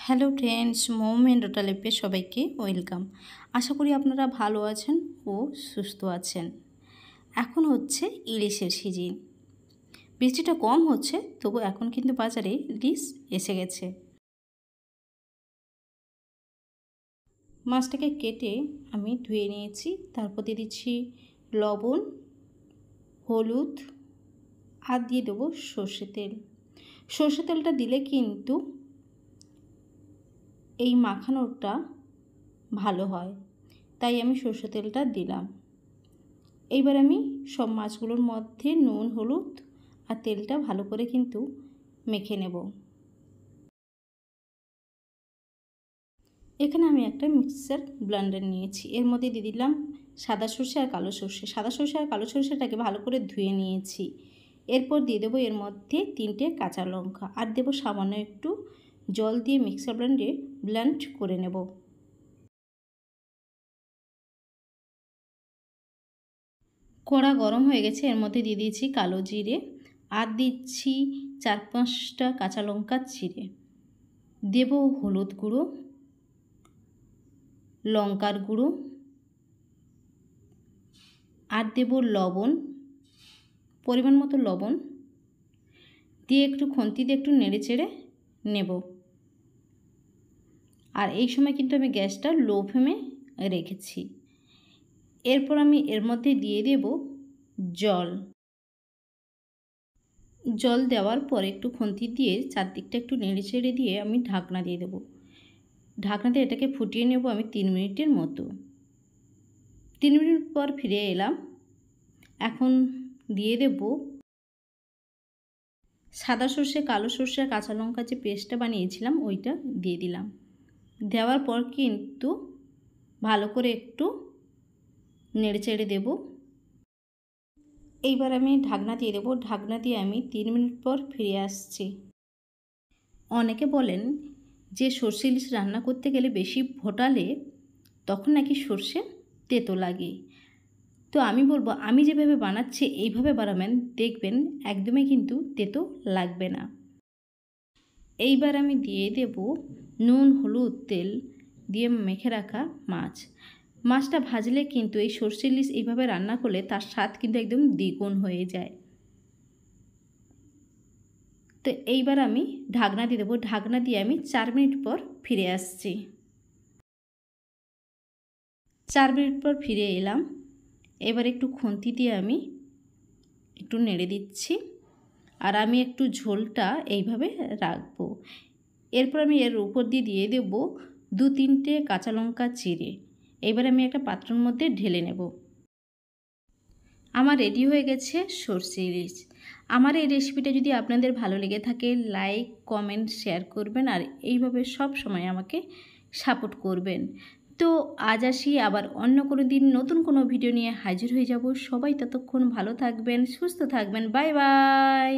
Hello friends, মোম and rota লেপে সবাইকে ওয়েলকাম। আশা করি আপনারা ভালো আছেন ও সুস্থ আছেন। এখন হচ্ছে ইলিশের সিজন। বৃষ্টিটা কম হচ্ছে, তবু এখন কিন্তু বাজারে ইলিশ এসে গেছে। মাছটাকে কেটে আমি ধুয়ে নিয়েছি। তারপর দিয়ে দিচ্ছি লবণ, হলুদ আর দিয়ে দেবো সর্ষে তেল। সর্ষে তেলটা দিলে কিন্তু এই মাখানোটা ভালো হয়, তাই আমি সর্ষে তেলটা দিলাম। এইবার আমি সব মাছগুলোর মধ্যে নুন, হলুদ আর তেলটা ভালো করে কিন্তু মেখে নেব। এখানে আমি একটা মিক্সার ব্লেন্ডার নিয়েছি। এর মধ্যে দিয়ে দিলাম সাদা সর্ষে আর কালো সর্ষে। সাদা সর্ষে আর কালো সর্ষেটাকে ভালো করে ধুয়ে নিয়েছি। এরপর দিয়ে দেবো এর মধ্যে 3টে কাঁচা লঙ্কা আর দেবো সামান্য একটু জল দিয়ে মিক্সার ব্লেন্ড করে নেব। কড়া গরম হয়ে গেছে। এর মধ্যে দিয়ে দিয়েছি কালো জিরে আর দিচ্ছি 4-5টা কাঁচা লঙ্কা চিড়ে। দেব হলুদ গুঁড়ো, লঙ্কার গুঁড়ো আর দেব লবণ, পরিমাণ মতো লবণ দিয়ে একটু খুন্তি দিয়ে একটু নেড়ে চেড়ে নেব। আর এই সময় কিন্তু আমি গ্যাসটা লো ফ্লেমে রেখেছি। এরপর আমি এর মধ্যে দিয়ে দেব জল দেওয়ার পর একটু খুন্তি দিয়ে চারদিকটা একটু নেড়ে চেড়ে দিয়ে আমি ঢাকনা দিয়ে দেবো। ঢাকনা দিয়ে এটাকে ফুটিয়ে নেব আমি 3 মিনিটের মতো। 3 মিনিট পর ফিরে এলাম। এখন দিয়ে দেব সাদা সর্ষে, কালো সর্ষে, কাঁচা লঙ্কা যে পেস্টটা বানিয়েছিলাম ওইটা দিয়ে দিলাম। দেওয়ার পর কিন্তু ভালো করে একটু নেড়ে চেড়ে দেব। এইবার আমি ঢাকনা দিয়ে দেবো। ঢাকনা দিয়ে আমি 3 মিনিট পর ফিরে আসছি। অনেকে বলেন যে সর্ষে ইলিশ রান্না করতে গেলে বেশি ফোটালে তখন নাকি সর্ষে তেতো লাগে। তো আমি বলবো আমি যেভাবে বানাচ্ছি এইভাবে বানাবেন, দেখবেন একদমই কিন্তু তেতো লাগবে না। এইবার আমি দিয়ে দেব নুন, হলুদ, তেল দিয়ে মেখে রাখা মাছটা ভাজলে কিন্তু এই সর্ষে ইলিশ এইভাবে রান্না করলে তার স্বাদ কিন্তু একদম দ্বিগুণ হয়ে যায়। তো এইবার আমি ঢাকনা দিয়ে দেবো। ঢাকনা দিয়ে আমি 4 মিনিট পর ফিরে আসছি। 4 মিনিট পর ফিরে এলাম। এবার একটু খুন্তি দিয়ে আমি একটু নেড়ে দিচ্ছি আর আমি একটু ঝোলটা এইভাবে রাখবো। এরপর আমি এর উপর দিয়ে দেব 2-3টে কাঁচা লঙ্কা চিড়ে। এবার আমি একটা পাত্রের মধ্যে ঢেলে নেব। আমার রেডি হয়ে গেছে সর্ষে ইলিশ। আমার এই রেসিপিটা যদি আপনাদের ভালো লেগে থাকে লাইক, কমেন্ট, শেয়ার করবেন আর এইভাবে সব সময় আমাকে সাপোর্ট করবেন। তো আজ আসি, আবার অন্য কোনো দিন নতুন কোনো ভিডিও নিয়ে হাজির হয়ে যাব। সবাই ততক্ষণ ভালো থাকবেন, সুস্থ থাকবেন। Bye bye.